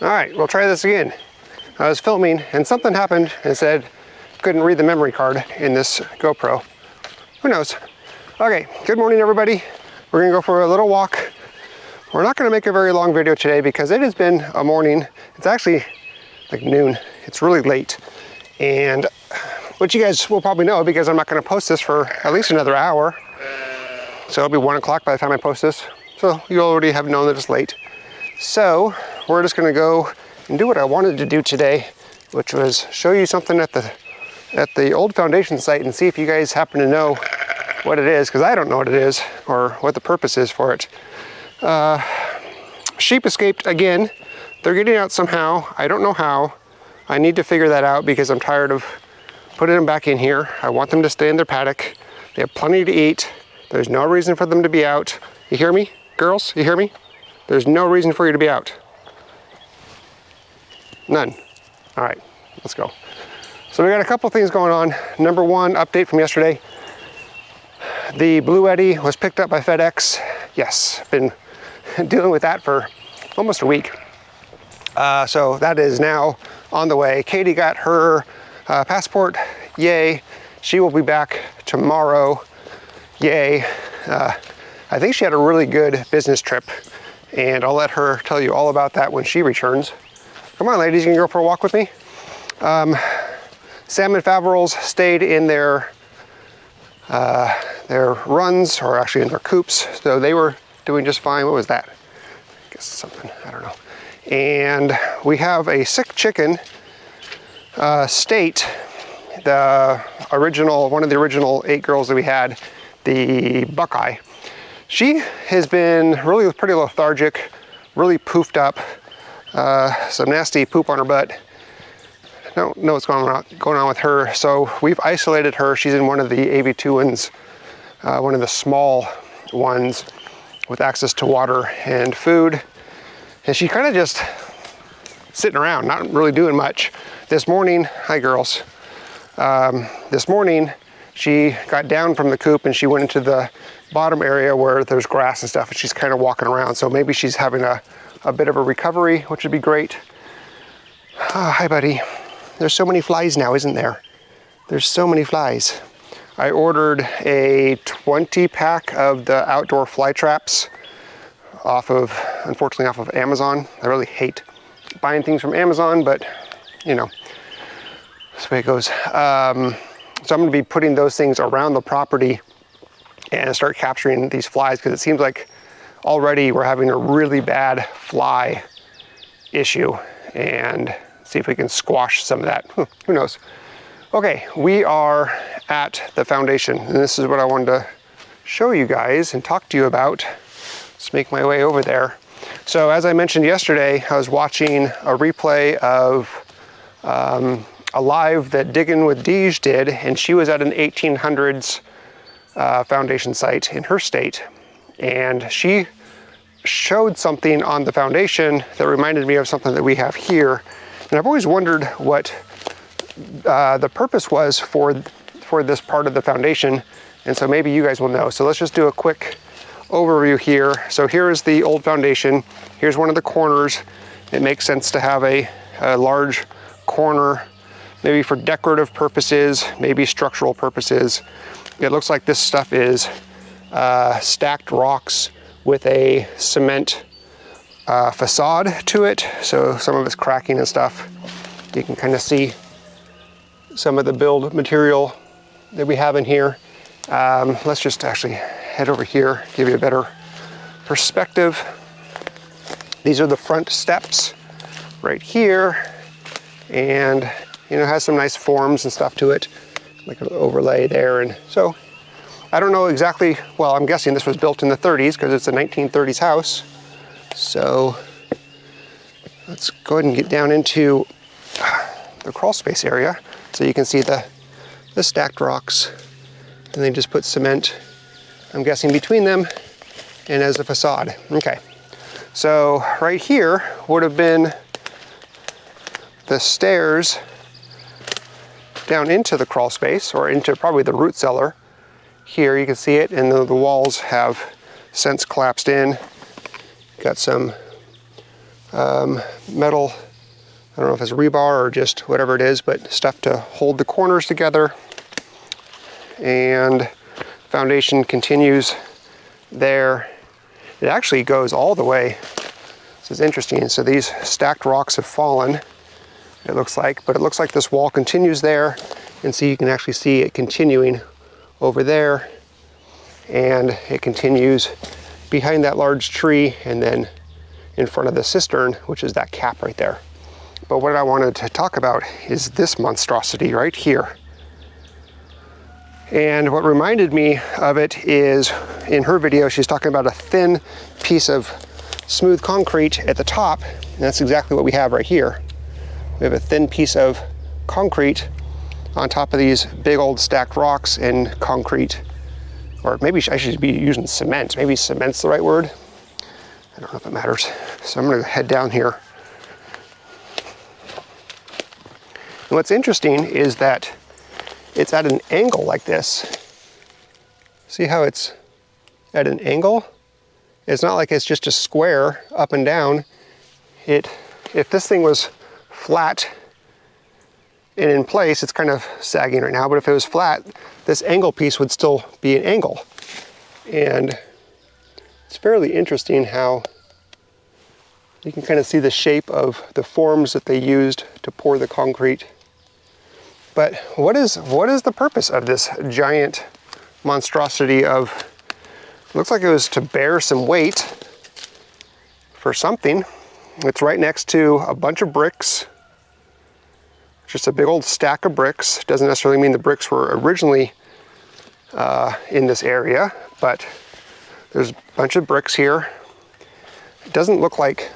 All right, we'll try this again. I was filming and something happened and said couldn't read the memory card in this GoPro. Who knows? Okay, good morning everybody. We're gonna go for a little walk. We're not gonna make a very long video today because it has been a morning. It's actually like noon. It's really late. And what you guys will probably know because I'm not gonna post this for at least another hour. So it'll be 1 o'clock by the time I post this. So you already have known that it's late. So we're just gonna go and do what I wanted to do today, which was show you something at the old foundation site and see if you guys happen to know what it is, because I don't know what it is or what the purpose is for it. Sheep escaped again. They're getting out somehow. I don't know how. I need to figure that out because I'm tired of putting them back in here. I want them to stay in their paddock. They have plenty to eat. There's no reason for them to be out. You hear me, girls? You hear me? There's no reason for you to be out. None. All right, let's go. So we got a couple things going on. Number one, update from yesterday. The Blue Eddy was picked up by FedEx. Yes, been dealing with that for almost a week. So that is now on the way. Katie got her passport, yay. She will be back tomorrow, yay. I think she had a really good business trip and I'll let her tell you all about that when she returns. Come on ladies, you can go for a walk with me. Sam and Faverolles stayed in their runs, or actually in their coops, so they were doing just fine. What was that? I guess something, I don't know. And we have a sick chicken, State, one of the original 8 girls that we had, the Buckeye. She has been really pretty lethargic, really poofed up, some nasty poop on her butt. I don't know what's going on with her. So we've isolated her. She's in one of the AV2 ones, one of the small ones with access to water and food. And she's kind of just sitting around, not really doing much. This morning, hi girls. This morning, she got down from the coop and she went into the bottom area where there's grass and stuff, and she's kind of walking around. So maybe she's having a bit of a recovery, which would be great. Oh, hi buddy. There's so many flies now, isn't there? There's so many flies. I ordered a 20 pack of the outdoor fly traps unfortunately off of Amazon. I really hate buying things from Amazon, but you know, that's the way it goes. So I'm gonna be putting those things around the property and start capturing these flies, because it seems like already we're having a really bad fly issue, and see if we can squash some of that. Who knows? Okay, we are at the foundation, and this is what I wanted to show you guys and talk to you about. Let's make my way over there. So as I mentioned yesterday, I was watching a replay of a live that Diggin' with Deej did, and she was at an 1800s foundation site in her state, and she showed something on the foundation that reminded me of something that we have here. And I've always wondered what the purpose was for this part of the foundation, and so maybe you guys will know. So let's just do a quick overview here. So here is the old foundation. Here's one of the corners. It makes sense to have a large corner, maybe for decorative purposes, maybe structural purposes. It looks like this stuff is stacked rocks with a cement facade to it. So some of it's cracking and stuff. You can kind of see some of the build material that we have in here. Let's just actually head over here, give you a better perspective. These are the front steps right here, and you know, it has some nice forms and stuff to it, like an overlay there. And so I don't know exactly, well, I'm guessing this was built in the 30s because it's a 1930s house. So let's go ahead and get down into the crawl space area so you can see the stacked rocks, and they just put cement, I'm guessing, between them and as a facade. Okay, so right here would have been the stairs down into the crawl space, or into probably the root cellar. Here you can see it, and the walls have since collapsed in. Got some metal, I don't know if it's rebar or just whatever it is, but stuff to hold the corners together. And foundation continues there. It actually goes all the way. This is interesting. So these stacked rocks have fallen, it looks like, but it looks like this wall continues there. And so you can actually see it continuing over there. And it continues behind that large tree and then in front of the cistern, which is that cap right there. But what I wanted to talk about is this monstrosity right here. And what reminded me of it is, in her video, she's talking about a thin piece of smooth concrete at the top, and that's exactly what we have right here. We have a thin piece of concrete on top of these big old stacked rocks and concrete, or maybe I should be using cement. Maybe cement's the right word. I don't know if it matters. So I'm gonna head down here. And what's interesting is that it's at an angle like this. See how it's at an angle? It's not like it's just a square up and down. If this thing was flat and in place, it's kind of sagging right now, but if it was flat, this angle piece would still be an angle. And it's fairly interesting how you can kind of see the shape of the forms that they used to pour the concrete. But what is the purpose of this giant monstrosity of, looks like it was to bear some weight for something. It's right next to a bunch of bricks, just a big old stack of bricks. Doesn't necessarily mean the bricks were originally in this area, but there's a bunch of bricks here. It doesn't look like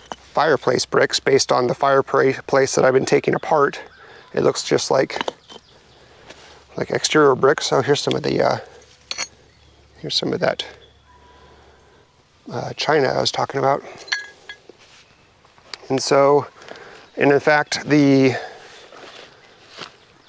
fireplace bricks based on the fireplace that I've been taking apart. It looks just like exterior bricks. Oh, here's some of the here's some of that china I was talking about. And so, and in fact, the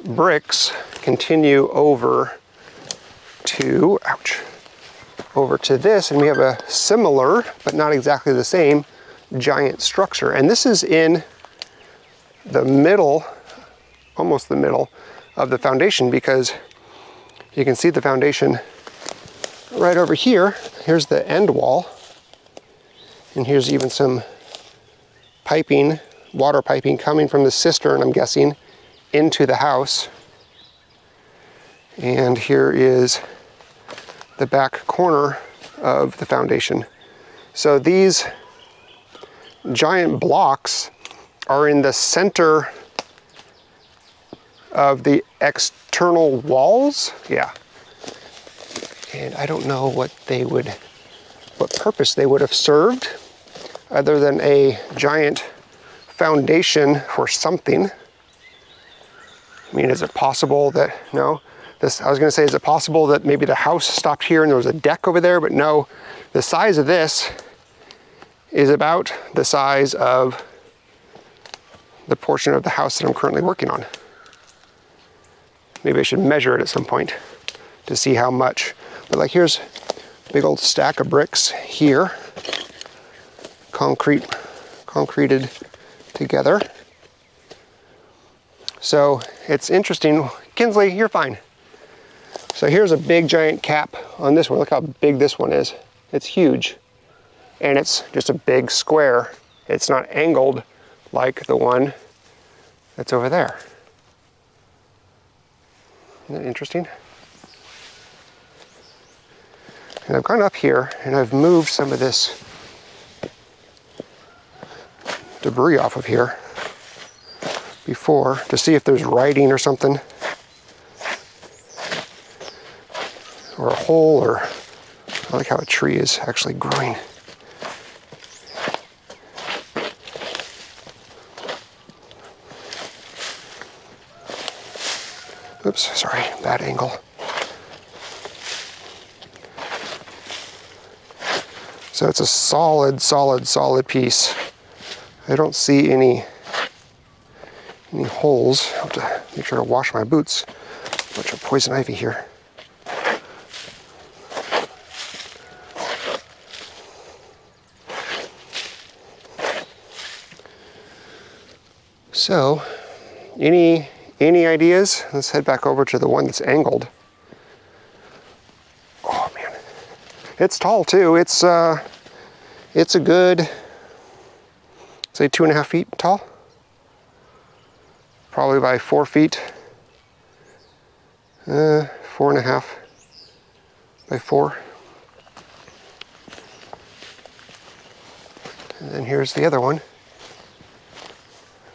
bricks continue over to, ouch, over to this, and we have a similar, but not exactly the same, giant structure. And this is in the middle, almost the middle of the foundation, because you can see the foundation right over here. Here's the end wall, and here's even some piping, water piping coming from the cistern, I'm guessing, into the house. And here is the back corner of the foundation. So these giant blocks are in the center of the external walls. Yeah. And I don't know what purpose they would have served other than a giant foundation for something. I mean, is it possible that, no, I was gonna say, is it possible that maybe the house stopped here and there was a deck over there? But no, the size of this is about the size of the portion of the house that I'm currently working on. Maybe I should measure it at some point to see how much. But like, here's a big old stack of bricks here, concreted together. So it's interesting. Kinsley, you're fine. So here's a big giant cap on this one. Look how big this one is. It's huge. And it's just a big square. It's not angled like the one that's over there. Isn't that interesting? And I've gone up here and I've moved some of this debris off of here before to see if there's writing or something, or a hole, or I like how a tree is actually growing. Oops, sorry, bad angle. So it's a solid piece. I don't see any holes. I have to make sure to wash my boots. A bunch of poison ivy here. So, any ideas? Let's head back over to the one that's angled. Oh man, it's tall too. It's a good, say 2.5 feet tall. Probably by 4 feet. 4.5 by 4. And then here's the other one.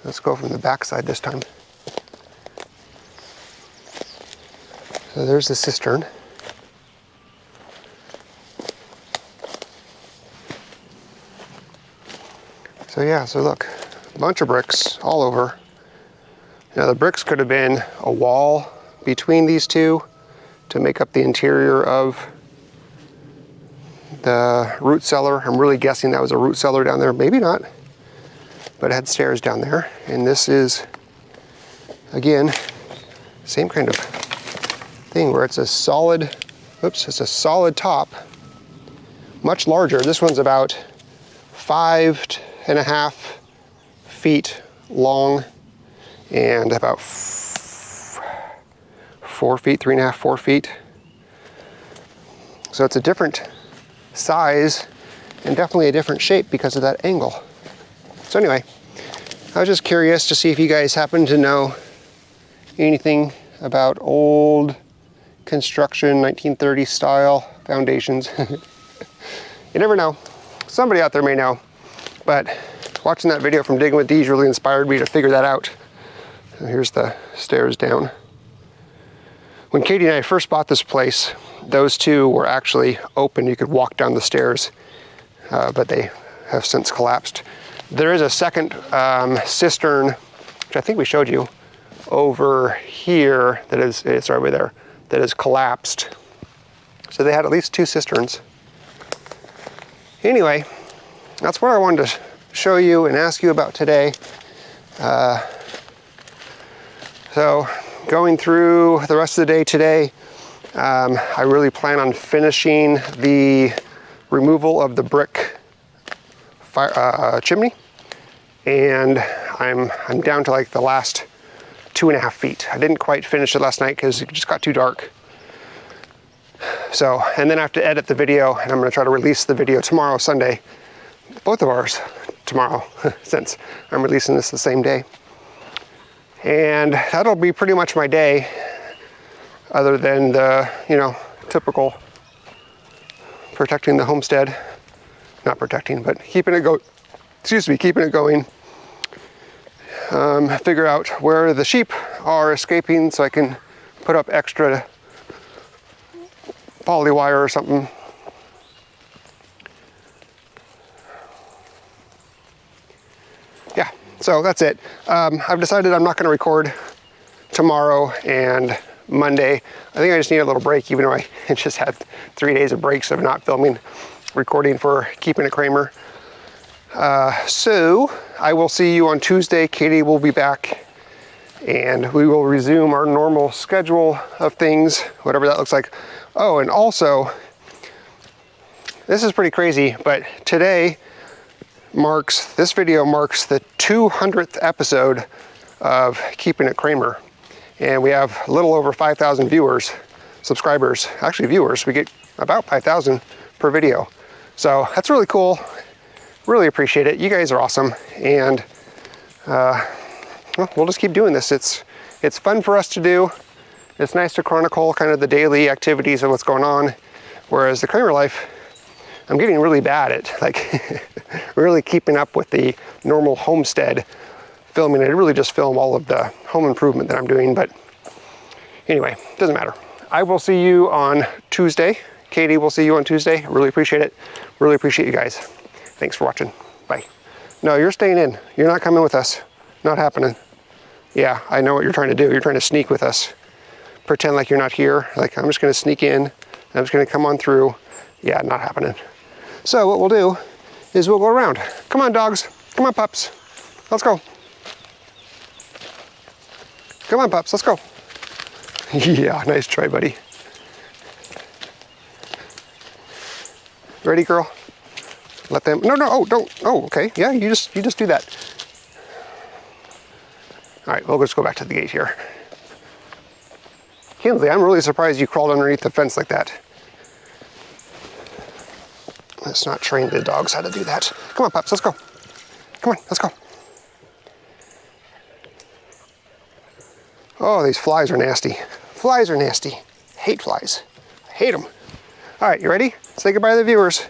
Let's go from the back side this time. So there's the cistern. So yeah, so look, a bunch of bricks all over. Now the bricks could have been a wall between these two to make up the interior of the root cellar. I'm really guessing that was a root cellar down there. Maybe not, but it had stairs down there. And this is, again, same kind of thing where it's a solid, oops, it's a solid top, much larger. This one's about 5.5 feet long and about 4 feet, 3.5, 4 feet. So it's a different size and definitely a different shape because of that angle. So anyway, I was just curious to see if you guys happen to know anything about old construction, 1930s style foundations. You never know. Somebody out there may know, but watching that video from Digging with Dee's really inspired me to figure that out. So here's the stairs down. When Katie and I first bought this place, those two were actually open. You could walk down the stairs, but they have since collapsed. There is a second cistern, which I think we showed you, over here that is, it's right over there, that is collapsed. So they had at least 2 cisterns. Anyway, that's what I wanted to show you and ask you about today. So going through the rest of the day today, I really plan on finishing the removal of the brick chimney, and I'm down to like the last 2.5 feet. I didn't quite finish it last night because it just got too dark. So, and then I have to edit the video, and I'm going to try to release the video tomorrow, Sunday, both of ours tomorrow, since I'm releasing this the same day. And that'll be pretty much my day, other than the, you know, typical protecting the homestead. Not protecting, but keeping it going. Figure out where the sheep are escaping so I can put up extra poly wire or something. Yeah, so that's it. I've decided I'm not going to record tomorrow and Monday. I think I just need a little break, even though I just had 3 days of breaks of not filming, recording for Keeping It Kraemer. So I will see you on Tuesday. Katie will be back and we will resume our normal schedule of things, whatever that looks like. Oh, and also, this is pretty crazy, but today this video marks the 200th episode of Keeping It Kraemer. And we have a little over 5,000 subscribers, actually viewers. We get about 5,000 per video. So that's really cool. Really appreciate it. You guys are awesome. And well, we'll just keep doing this. It's fun for us to do. It's nice to chronicle kind of the daily activities of what's going on. Whereas the Kraemer life, I'm getting really bad at like really keeping up with the normal homestead filming. I really just film all of the home improvement that I'm doing, but anyway, doesn't matter. I will see you on Tuesday. Katie will see you on Tuesday. I really appreciate it. Really appreciate you guys. Thanks for watching. Bye. No, you're staying in. You're not coming with us. Not happening. Yeah, I know what you're trying to do. You're trying to sneak with us. Pretend like you're not here. Like, I'm just going to sneak in. I'm just going to come on through. Yeah, not happening. So what we'll do is we'll go around. Come on, dogs. Come on, pups. Let's go. Come on, pups. Let's go. Yeah, nice try, buddy. Ready, girl? Let them. No, no. Oh, don't. Oh, okay. Yeah, you just do that. All right, we'll just go back to the gate here. Kinsley, I'm really surprised you crawled underneath the fence like that. Let's not train the dogs how to do that. Come on, pups, let's go. Come on, let's go. Oh, these flies are nasty. Flies are nasty. Hate flies. I hate them. All right, you ready? Say goodbye to the viewers.